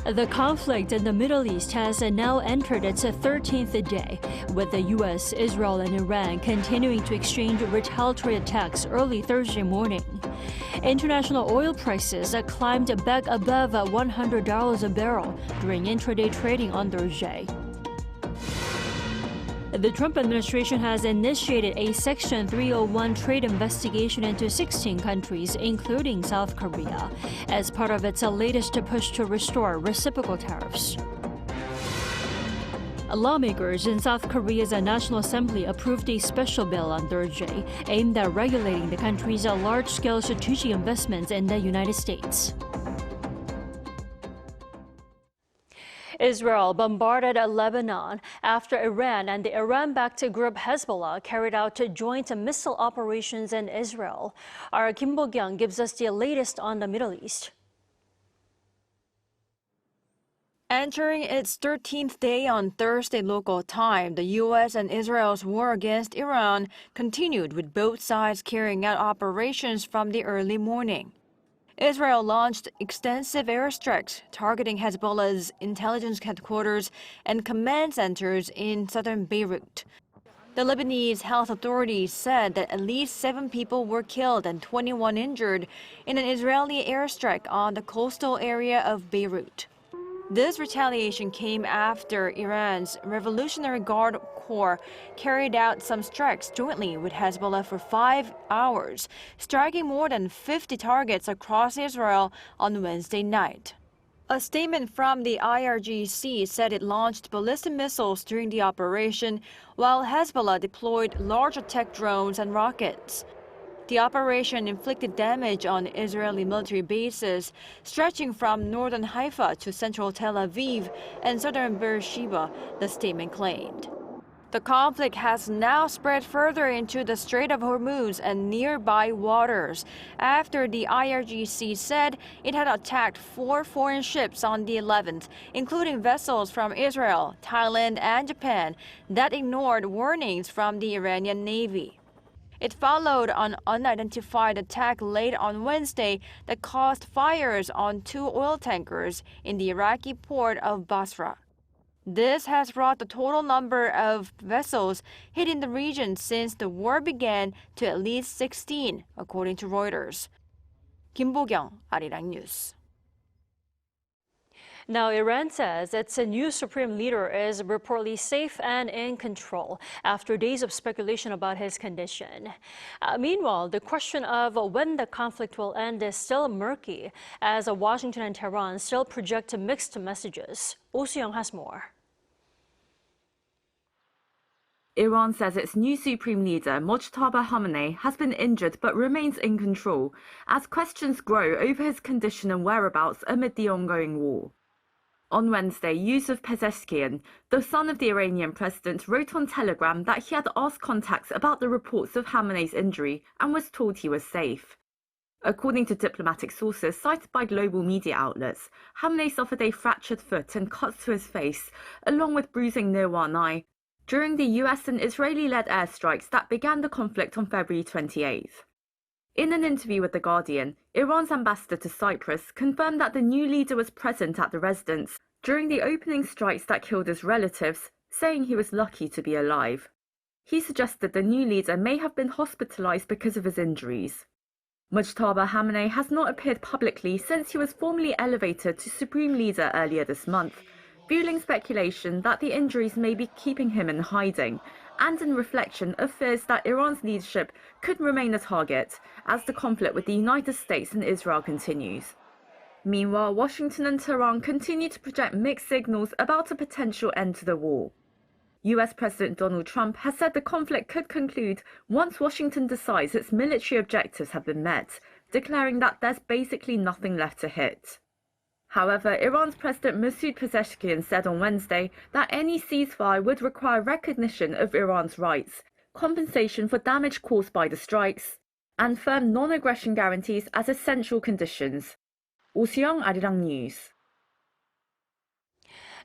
The conflict in the Middle East has now entered its 13th day, with the U.S., Israel, and Iran continuing to exchange retaliatory attacks early Thursday morning. International oil prices climbed back above $100 a barrel during intraday trading on Thursday. The Trump administration has initiated a Section 301 trade investigation into 16 countries, including South Korea, as part of its latest push to restore reciprocal tariffs. Lawmakers in South Korea's National Assembly approved a special bill on Thursday aimed at regulating the country's large-scale strategic investments in the United States. Israel bombarded Lebanon after Iran and the Iran-backed group Hezbollah carried out joint missile operations in Israel. Our Kim Bo-kyung gives us the latest on the Middle East. Entering its 13th day on Thursday local time, the U.S. and Israel's war against Iran continued, with both sides carrying out operations from the early morning. Israel launched extensive airstrikes targeting Hezbollah's intelligence headquarters and command centers in southern Beirut. The Lebanese health authorities said that at least 7 people were killed and 21 injured in an Israeli airstrike on the coastal area of Beirut. This retaliation came after Iran's Revolutionary Guard Corps carried out some strikes jointly with Hezbollah for 5 hours, striking more than 50 targets across Israel on Wednesday night. A statement from the IRGC said it launched ballistic missiles during the operation, while Hezbollah deployed large attack drones and rockets. The operation inflicted damage on Israeli military bases, stretching from northern Haifa to central Tel Aviv and southern Beersheba, the statement claimed. The conflict has now spread further into the Strait of Hormuz and nearby waters after the IRGC said it had attacked 4 foreign ships on the 11th, including vessels from Israel, Thailand, and Japan that ignored warnings from the Iranian Navy. It followed an unidentified attack late on Wednesday that caused fires on 2 oil tankers in the Iraqi port of Basra. This has brought the total number of vessels hit in the region since the war began to at least 16, according to Reuters. Kim Bo-kyung, Arirang News. Now, Iran says its new supreme leader is reportedly safe and in control after days of speculation about his condition. Meanwhile, the question of when the conflict will end is still murky, as Washington and Tehran still project mixed messages. Oh Soo-young has more. Iran says its new supreme leader, Mojtaba Khamenei, has been injured but remains in control, as questions grow over his condition and whereabouts amid the ongoing war. On Wednesday, Yusuf Pezeshkian, the son of the Iranian president, wrote on Telegram that he had asked contacts about the reports of Khamenei's injury and was told he was safe. According to diplomatic sources cited by global media outlets, Khamenei suffered a fractured foot and cuts to his face, along with bruising near one eye, during the US and Israeli-led airstrikes that began the conflict on February 28th. In an interview with The Guardian, Iran's ambassador to Cyprus confirmed that the new leader was present at the residence during the opening strikes that killed his relatives, saying he was lucky to be alive. He suggested the new leader may have been hospitalized because of his injuries. Mojtaba Khamenei has not appeared publicly since he was formally elevated to supreme leader earlier this month, fueling speculation that the injuries may be keeping him in hiding, and in reflection of fears that Iran's leadership could remain a target as the conflict with the United States and Israel continues. Meanwhile, Washington and Tehran continue to project mixed signals about a potential end to the war. US President Donald Trump has said the conflict could conclude once Washington decides its military objectives have been met, declaring that there's basically nothing left to hit. However, Iran's President Masoud Pezeshkian said on Wednesday that any ceasefire would require recognition of Iran's rights, compensation for damage caused by the strikes, and firm non-aggression guarantees as essential conditions. Oh Soo-young, Arirang News.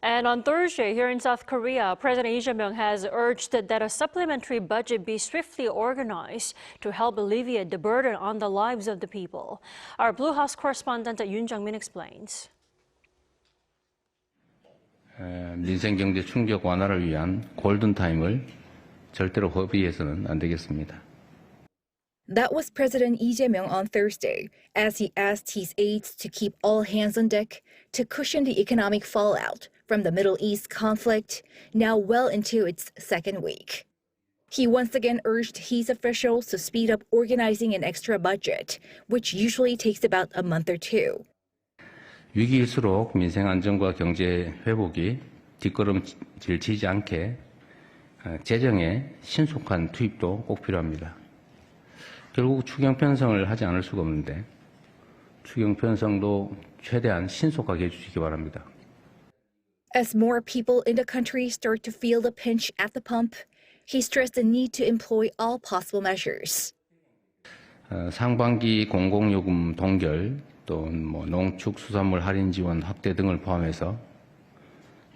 And on Thursday, here in South Korea, President Lee Jae-myung has urged that a supplementary budget be swiftly organized to help alleviate the burden on the lives of the people. Our Blue House correspondent Yoon Jung-min explains. 민생 경제 충격 완화를 위한 골든타임을 절대로 허비해서는 안 되겠습니다. That was President Lee Jae-myung on Thursday, as he asked his aides to keep all hands on deck to cushion the economic fallout from the Middle East conflict, now well into its second week. He once again urged his officials to speed up organizing an extra budget, which usually takes about a month or two. 위기일수록 민생 안정과 경제 회복이 뒷걸음질 치지 않게 재정의 신속한 투입도 꼭 필요합니다. 결국 추경 편성을 하지 않을 수가 없는데 추경 편성도 최대한 신속하게 해주시기 바랍니다. As more people in the country start to feel the pinch at the pump, he stressed the need to employ all possible measures. 상반기 공공요금 동결, 또 농축수산물 할인 지원 확대 등을 포함해서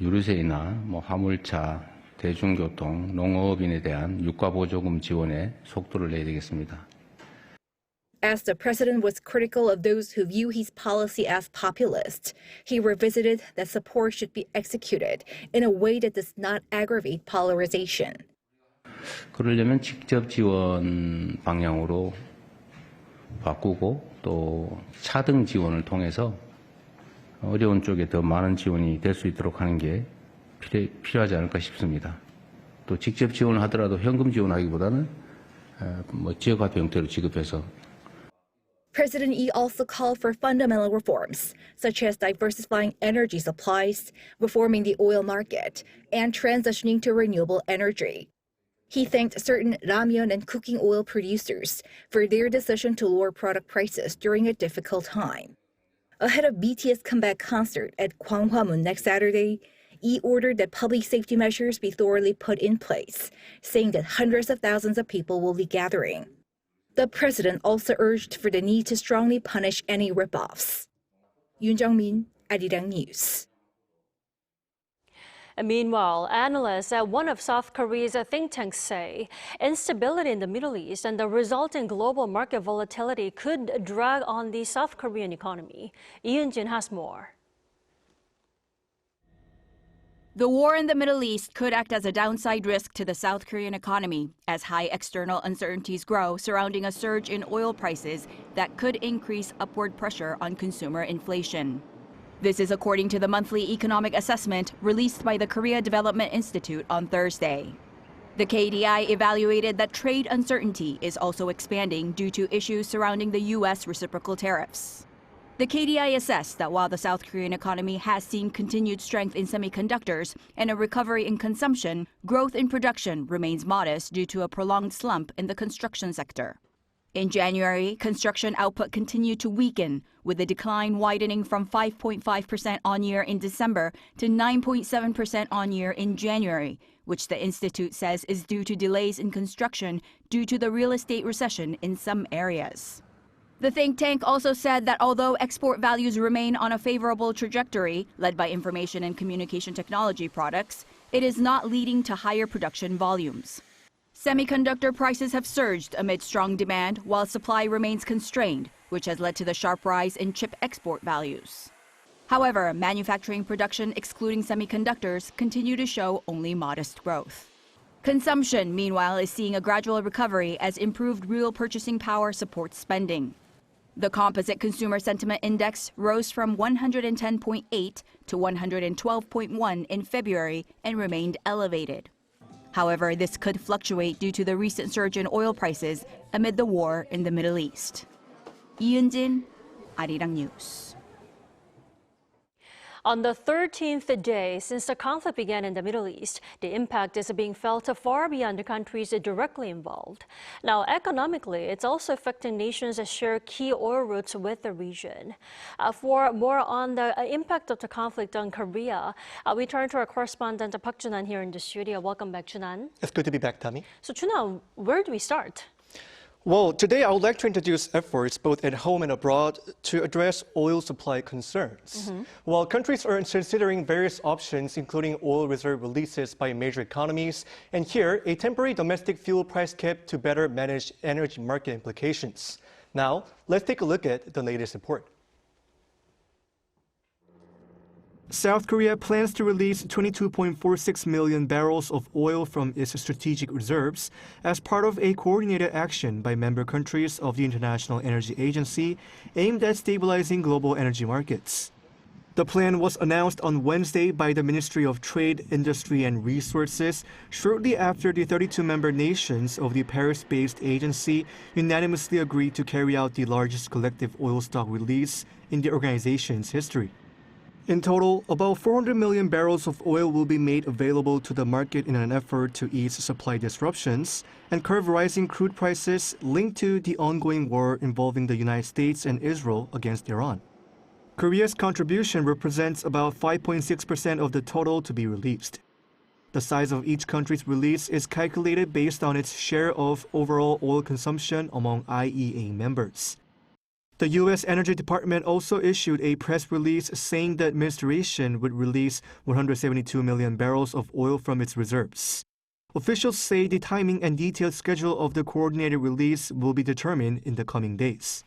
유류세나 화물차, 대중교통, 농업인에 대한 유가보조금 지원에 속도를 내야 되겠습니다. As the president was critical of those who view his policy as populist, he revisited that support should be executed in a way that does not aggravate polarization. 그러려면 직접 지원 방향으로 바꾸고 또 차등 지원을 통해서 어려운 쪽에 더 많은 지원이 될 수 있도록 하는 게 필요하지 않을까 싶습니다. 또 직접 지원을 하더라도 현금 지원하기보다는 지역화폐 형태로 지급해서. President Lee also called for fundamental reforms, such as diversifying energy supplies, reforming the oil market, and transitioning to renewable energy. He thanked certain ramyeon and cooking oil producers for their decision to lower product prices during a difficult time. Ahead of BTS comeback concert at Gwanghwamun next Saturday, Lee ordered that public safety measures be thoroughly put in place, saying that hundreds of thousands of people will be gathering. The president also urged for the need to strongly punish any rip-offs. Yoon Jung-min, Arirang News. Meanwhile, analysts at one of South Korea's think tanks say instability in the Middle East and the resulting global market volatility could drag on the South Korean economy. Lee Eun-jin has more. The war in the Middle East could act as a downside risk to the South Korean economy as high external uncertainties grow surrounding a surge in oil prices that could increase upward pressure on consumer inflation. This is according to the monthly economic assessment released by the Korea Development Institute on Thursday. The KDI evaluated that trade uncertainty is also expanding due to issues surrounding the U.S. reciprocal tariffs. The KDI assessed that while the South Korean economy has seen continued strength in semiconductors and a recovery in consumption, growth in production remains modest due to a prolonged slump in the construction sector. In January, construction output continued to weaken, with the decline widening from 5.5% on-year in December to 9.7% on-year in January, which the institute says is due to delays in construction due to the real estate recession in some areas. The think tank also said that although export values remain on a favorable trajectory, led by information and communication technology products, it is not leading to higher production volumes. Semiconductor prices have surged amid strong demand, while supply remains constrained, which has led to the sharp rise in chip export values. However, manufacturing production excluding semiconductors continue to show only modest growth. Consumption, meanwhile, is seeing a gradual recovery as improved real purchasing power supports spending. The Composite Consumer Sentiment Index rose from 110.8 to 112.1 in February and remained elevated. However, this could fluctuate due to the recent surge in oil prices amid the war in the Middle East. Lee Eun-jin, Arirang News. On the 13th day since the conflict began in the Middle East, the impact is being felt far beyond the countries directly involved. Now, economically, it's also affecting nations that share key oil routes with the region. For more on the impact of the conflict on Korea, we turn to our correspondent Park Junan here in the studio. Welcome back, Junan. It's good to be back, Tammy. So, Junan, where do we start? Well, today I would like to introduce efforts both at home and abroad to address oil supply concerns. While countries are considering various options, including oil reserve releases by major economies, and here, a temporary domestic fuel price cap to better manage energy market implications. Now, let's take a look at the latest report. South Korea plans to release 22.46 million barrels of oil from its strategic reserves as part of a coordinated action by member countries of the International Energy Agency aimed at stabilizing global energy markets. The plan was announced on Wednesday by the Ministry of Trade, Industry and Resources shortly after the 32-member nations of the Paris-based agency unanimously agreed to carry out the largest collective oil stock release in the organization's history. In total, about 400 million barrels of oil will be made available to the market in an effort to ease supply disruptions and curb rising crude prices linked to the ongoing war involving the United States and Israel against Iran. Korea's contribution represents about 5.6% of the total to be released. The size of each country's release is calculated based on its share of overall oil consumption among IEA members. The U.S. Energy Department also issued a press release saying the administration would release 172 million barrels of oil from its reserves. Officials say the timing and detailed schedule of the coordinated release will be determined in the coming days.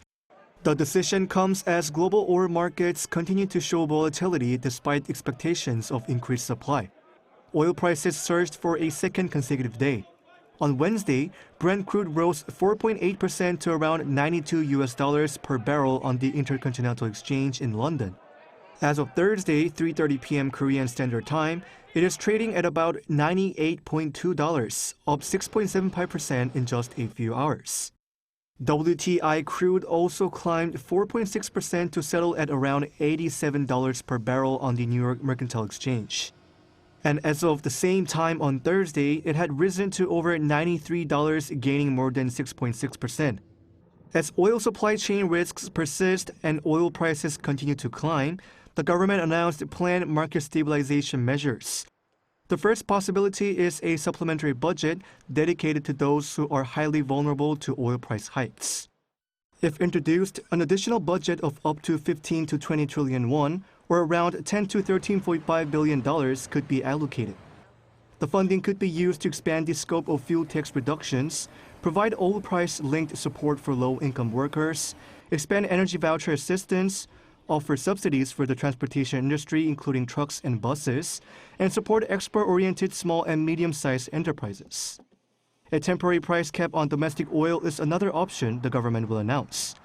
The decision comes as global oil markets continue to show volatility despite expectations of increased supply. Oil prices surged for a second consecutive day. On Wednesday, Brent crude rose 4.8% to around $92 per barrel on the Intercontinental Exchange in London. As of Thursday, 3:30 p.m. Korean Standard Time, it is trading at about $98.2, up 6.75% in just a few hours. WTI crude also climbed 4.6% to settle at around $87 per barrel on the New York Mercantile Exchange. And as of the same time on Thursday, it had risen to over $93, gaining more than 6.6%. As oil supply chain risks persist and oil prices continue to climb, the government announced planned market stabilization measures. The first possibility is a supplementary budget dedicated to those who are highly vulnerable to oil price hikes. If introduced, an additional budget of up to 15 to 20 trillion won, or around 10 to 13.5 billion dollars, could be allocated. The funding could be used to expand the scope of fuel tax reductions, provide oil price-linked support for low-income workers, expand energy voucher assistance, offer subsidies for the transportation industry, including trucks and buses, and support export-oriented small and medium-sized enterprises. A temporary price cap on domestic oil is another option the government will announce.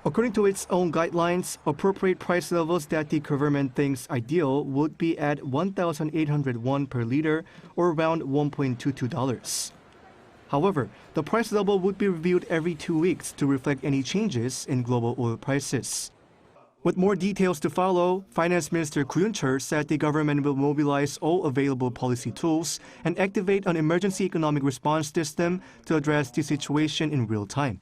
According to its own guidelines, appropriate price levels that the government thinks ideal would be at 1,800 won per liter, or around $1.22. However, the price level would be reviewed every 2 weeks to reflect any changes in global oil prices. With more details to follow, Finance Minister Koo Yoon-chul said the government will mobilize all available policy tools and activate an emergency economic response system to address the situation in real time.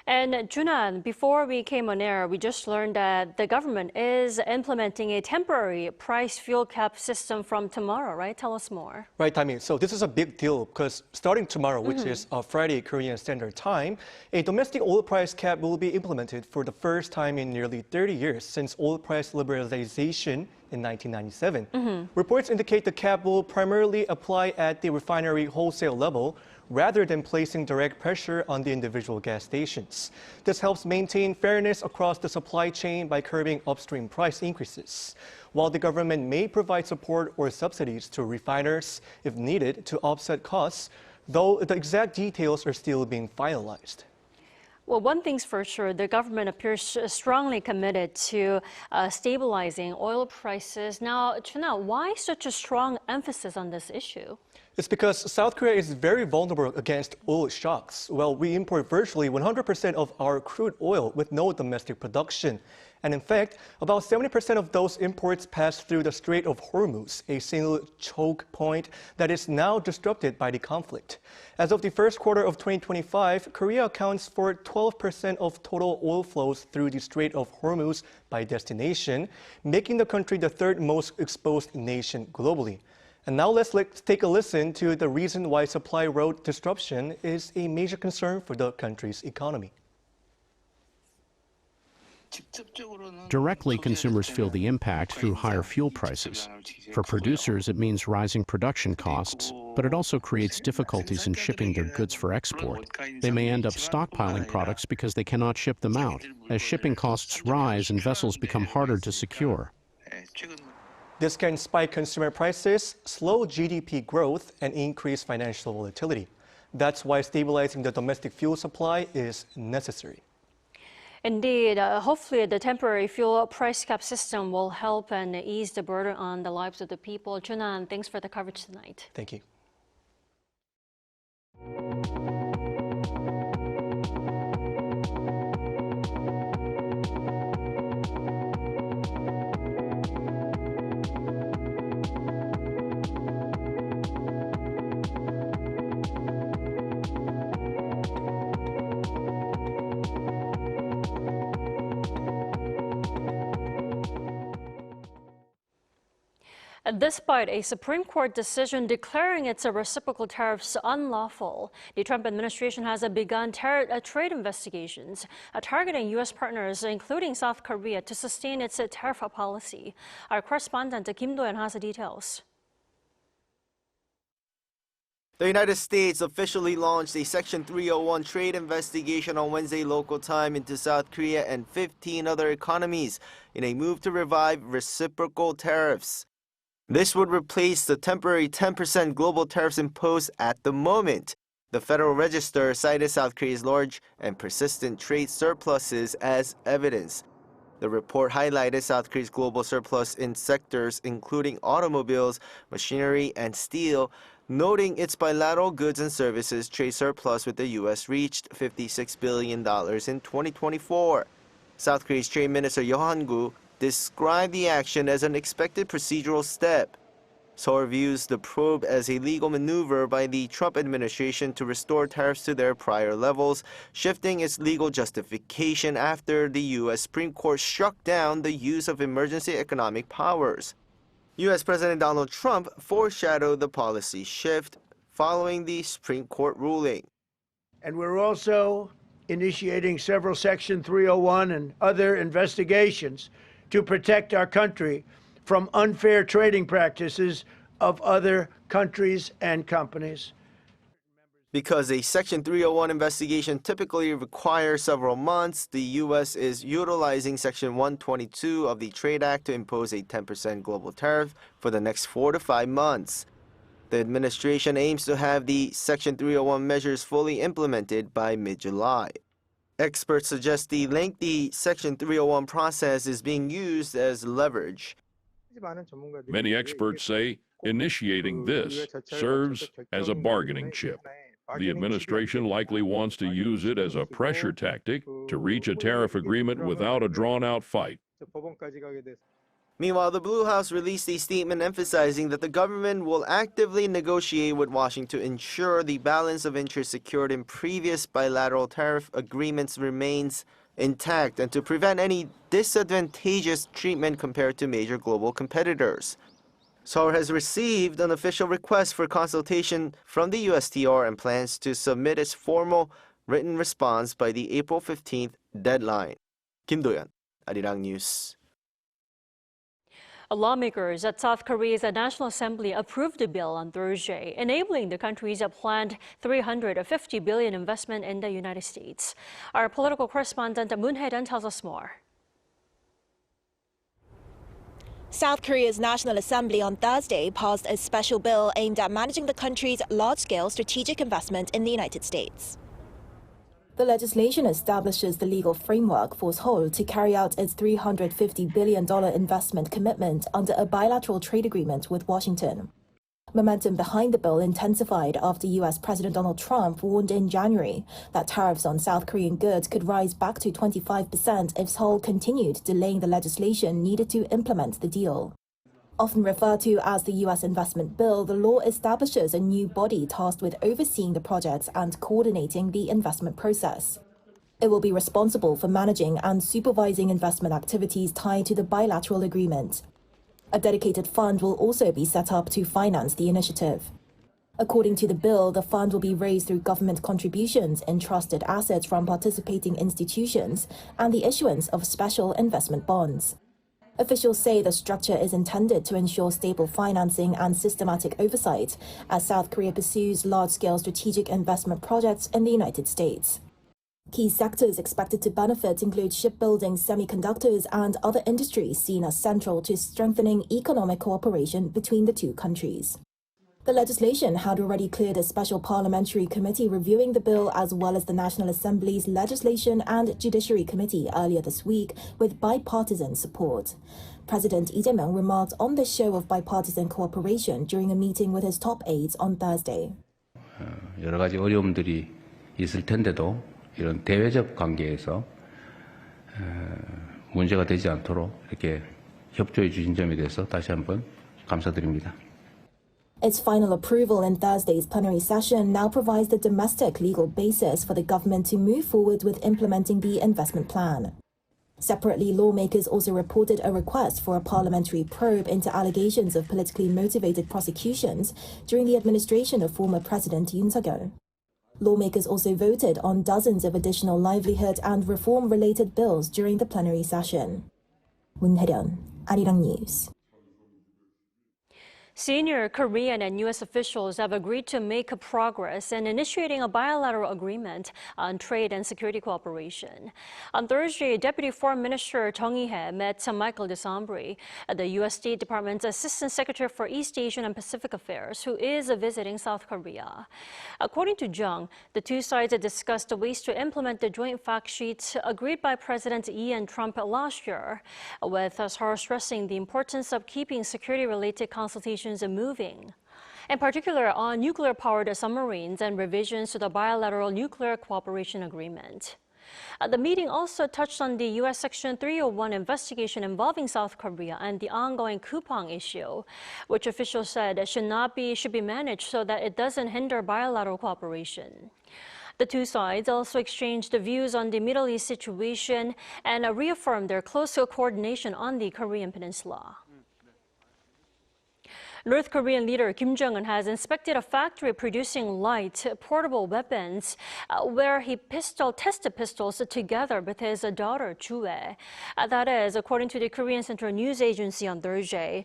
And Junan, before we came on air, we just learned that the government is implementing a temporary price fuel cap system from tomorrow, right? Tell us more. Right, Tammy. So this is a big deal because starting tomorrow, which is Friday Korean Standard Time, a domestic oil price cap will be implemented for the first time in nearly 30 years since oil price liberalization in 1997. Reports indicate the cap will primarily apply at the refinery wholesale level, rather than placing direct pressure on the individual gas stations. This helps maintain fairness across the supply chain by curbing upstream price increases. While the government may provide support or subsidies to refiners if needed to offset costs, though the exact details are still being finalized. Well, one thing's for sure, the government appears strongly committed to stabilizing oil prices. Now, Chuna, why such a strong emphasis on this issue? It's because South Korea is very vulnerable against oil shocks. Well, we import virtually 100% of our crude oil with no domestic production. And in fact, about 70% of those imports pass through the Strait of Hormuz, a single choke point that is now disrupted by the conflict. As of the first quarter of 2025, Korea accounts for 12% of total oil flows through the Strait of Hormuz by destination, making the country the third most exposed nation globally. And now let's take a listen to the reason why supply road disruption is a major concern for the country's economy. Directly, consumers feel the impact through higher fuel prices. For producers, it means rising production costs, but it also creates difficulties in shipping their goods for export. They may end up stockpiling products because they cannot ship them out, as shipping costs rise and vessels become harder to secure. This can spike consumer prices, slow GDP growth, and increase financial volatility. That's why stabilizing the domestic fuel supply is necessary. Indeed, hopefully the temporary fuel price cap system will help and ease the burden on the lives of the people. Junan, thanks for the coverage tonight. Thank you. Despite a Supreme Court decision declaring its reciprocal tariffs unlawful, the Trump administration has begun trade investigations targeting U.S. partners, including South Korea, to sustain its tariff policy. Our correspondent Kim Do-yeon has the details. The United States officially launched a Section 301 trade investigation on Wednesday local time into South Korea and 15 other economies in a move to revive reciprocal tariffs. This would replace the temporary 10% global tariffs imposed at the moment. The Federal Register cited South Korea's large and persistent trade surpluses as evidence. The report highlighted South Korea's global surplus in sectors including automobiles, machinery, and steel, noting its bilateral goods and services trade surplus with the U.S. reached $56 billion in 2024. South Korea's Trade Minister Yo Han-gu described the action as an expected procedural step. Seoul views the probe as a legal maneuver by the Trump administration to restore tariffs to their prior levels, shifting its legal justification after the U.S. Supreme Court struck down the use of emergency economic powers. U.S. President Donald Trump foreshadowed the policy shift following the Supreme Court ruling. And we're also initiating several Section 301 and other investigations to protect our country from unfair trading practices of other countries and companies. Because a Section 301 investigation typically requires several months, the U.S. is utilizing Section 122 of the Trade Act to impose a 10% global tariff for the next 4 to 5 months. The administration aims to have the Section 301 measures fully implemented by mid-July. Experts suggest the lengthy Section 301 process is being used as leverage. Many experts say initiating this serves as a bargaining chip. The administration likely wants to use it as a pressure tactic to reach a tariff agreement without a drawn-out fight. Meanwhile, the Blue House released a statement emphasizing that the government will actively negotiate with Washington to ensure the balance of interest secured in previous bilateral tariff agreements remains intact and to prevent any disadvantageous treatment compared to major global competitors. Seoul has received an official request for consultation from the USTR and plans to submit its formal written response by the April 15th deadline. Kim Do-yeon, Arirang News. Lawmakers at South Korea's National Assembly approved a bill on Thursday, enabling the country's planned $350 billion investment in the United States. Our political correspondent Moon Hae-dun tells us more. South Korea's National Assembly on Thursday passed a special bill aimed at managing the country's large-scale strategic investment in the United States. The legislation establishes the legal framework for Seoul to carry out its $350 billion investment commitment under a bilateral trade agreement with Washington. Momentum behind the bill intensified after U.S. President Donald Trump warned in January that tariffs on South Korean goods could rise back to 25% if Seoul continued delaying the legislation needed to implement the deal. Often referred to as the U.S. investment bill, the law establishes a new body tasked with overseeing the projects and coordinating the investment process. It will be responsible for managing and supervising investment activities tied to the bilateral agreement. A dedicated fund will also be set up to finance the initiative. According to the bill, the fund will be raised through government contributions, entrusted assets from participating institutions, and the issuance of special investment bonds. Officials say the structure is intended to ensure stable financing and systematic oversight as South Korea pursues large-scale strategic investment projects in the United States. Key sectors expected to benefit include shipbuilding, semiconductors, and other industries seen as central to strengthening economic cooperation between the two countries. The legislation had already cleared a special parliamentary committee reviewing the bill, as well as the National Assembly's Legislation and Judiciary Committee earlier this week, with bipartisan support. President Lee Jae-myung remarked on this show of bipartisan cooperation during a meeting with his top aides on Thursday. 여러 가지 어려움들이 있을 텐데도 이런 대외적 관계에서 문제가 되지 않도록 이렇게 협조해 주신 점에 대해서 다시 한번 감사드립니다. Its final approval in Thursday's plenary session now provides the domestic legal basis for the government to move forward with implementing the investment plan. Separately, lawmakers also reported a request for a parliamentary probe into allegations of politically motivated prosecutions during the administration of former President Yoon Suk-yeol. Lawmakers also voted on dozens of additional livelihood and reform-related bills during the plenary session. Moon Hae-ryun, Arirang News. Senior Korean and U.S. officials have agreed to make progress in initiating a bilateral agreement on trade and security cooperation. On Thursday, Deputy Foreign Minister Chung Hee-hae met Nat'l Assembly, the U.S. State Department's Assistant Secretary for East Asian and Pacific Affairs, who is visiting South Korea. According to Chung, the two sides discussed ways to implement the joint fact sheet agreed by Presidents Lee and Trump last year, with Seoul stressing the importance of keeping security-related consultations moving, in particular on nuclear-powered submarines and revisions to the bilateral nuclear cooperation agreement. The meeting also touched on the U.S. Section 301 investigation involving South Korea and the ongoing Kupang issue, which officials said should be managed so that it doesn't hinder bilateral cooperation. The two sides also exchanged views on the Middle East situation and reaffirmed their close coordination on the Korean Peninsula. North Korean leader Kim Jong-un has inspected a factory producing light portable weapons where he tested pistols together with his daughter Jue. That is, according to the Korean Central News Agency on Thursday.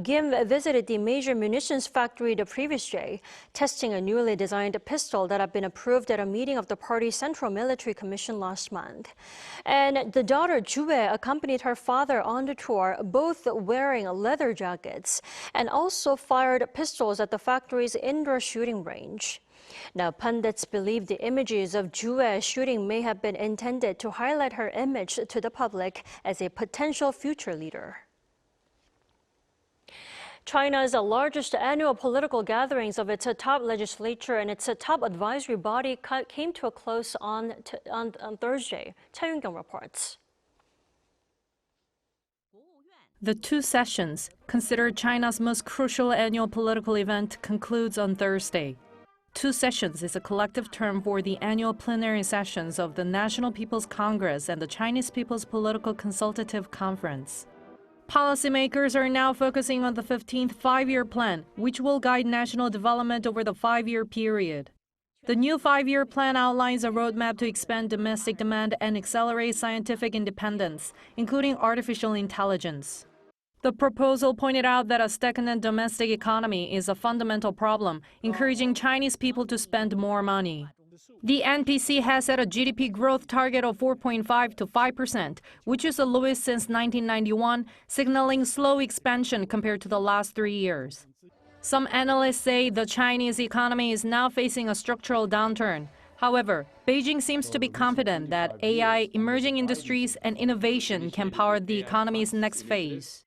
Kim visited the major munitions factory the previous day, testing a newly designed pistol that had been approved at a meeting of the party's Central Military Commission last month. And the daughter Jue accompanied her father on the tour, both wearing leather jackets, and also fired pistols at the factory's indoor shooting range. Now, pundits believe the images of Jue shooting may have been intended to highlight her image to the public as a potential future leader. China's largest annual political gatherings of its top legislature and its top advisory body came to a close on Thursday. Cha Yun-kyung reports. The two sessions, considered China's most crucial annual political event, concludes on Thursday. Two sessions is a collective term for the annual plenary sessions of the National People's Congress and the Chinese People's Political Consultative Conference. Policymakers are now focusing on the 15th five-year plan, which will guide national development over the five-year period. The new five-year plan outlines a roadmap to expand domestic demand and accelerate scientific independence, including artificial intelligence. The proposal pointed out that a stagnant domestic economy is a fundamental problem, encouraging Chinese people to spend more money. The NPC has set a GDP growth target of 4.5 to 5%, which is the lowest since 1991, signaling slow expansion compared to the last 3 years. Some analysts say the Chinese economy is now facing a structural downturn. However, Beijing seems to be confident that AI, emerging industries, and innovation can power the economy's next phase.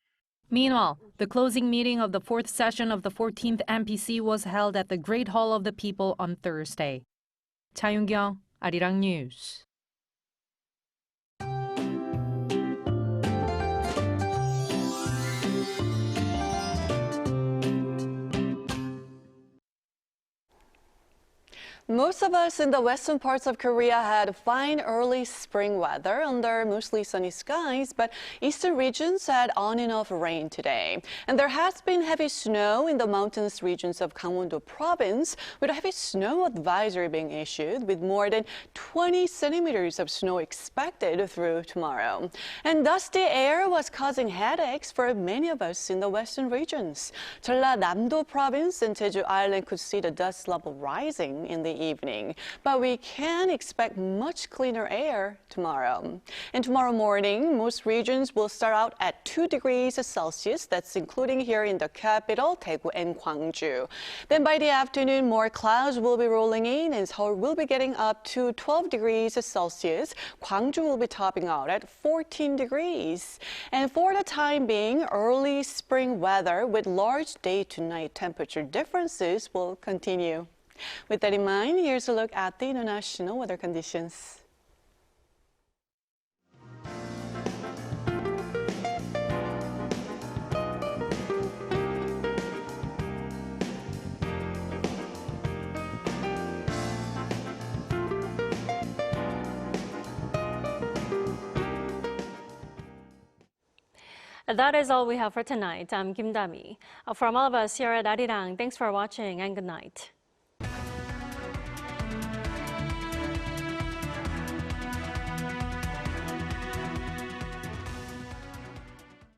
Meanwhile, the closing meeting of the fourth session of the 14th NPC was held at the Great Hall of the People on Thursday. Cha Yun-kyung, Arirang News. Most of us in the western parts of Korea had fine early spring weather under mostly sunny skies, but eastern regions had on and off rain today. And there has been heavy snow in the mountainous regions of Gangwon-do province, with a heavy snow advisory being issued, with more than 20 centimeters of snow expected through tomorrow. And dusty air was causing headaches for many of us in the western regions. Jeollanam-do province and Jeju Island could see the dust level rising in the evening, but we can expect much cleaner air tomorrow. And tomorrow morning, most regions will start out at 2 degrees Celsius. That's including here in the capital, Daegu and Gwangju. Then by the afternoon, more clouds will be rolling in, and Seoul will be getting up to 12 degrees Celsius. Gwangju will be topping out at 14 degrees. And for the time being, early spring weather with large day-to-night temperature differences will continue. With that in mind, here's a look at the international weather conditions. That is all we have for tonight. I'm Kim Dami. From all of us here at Arirang, thanks for watching and good night.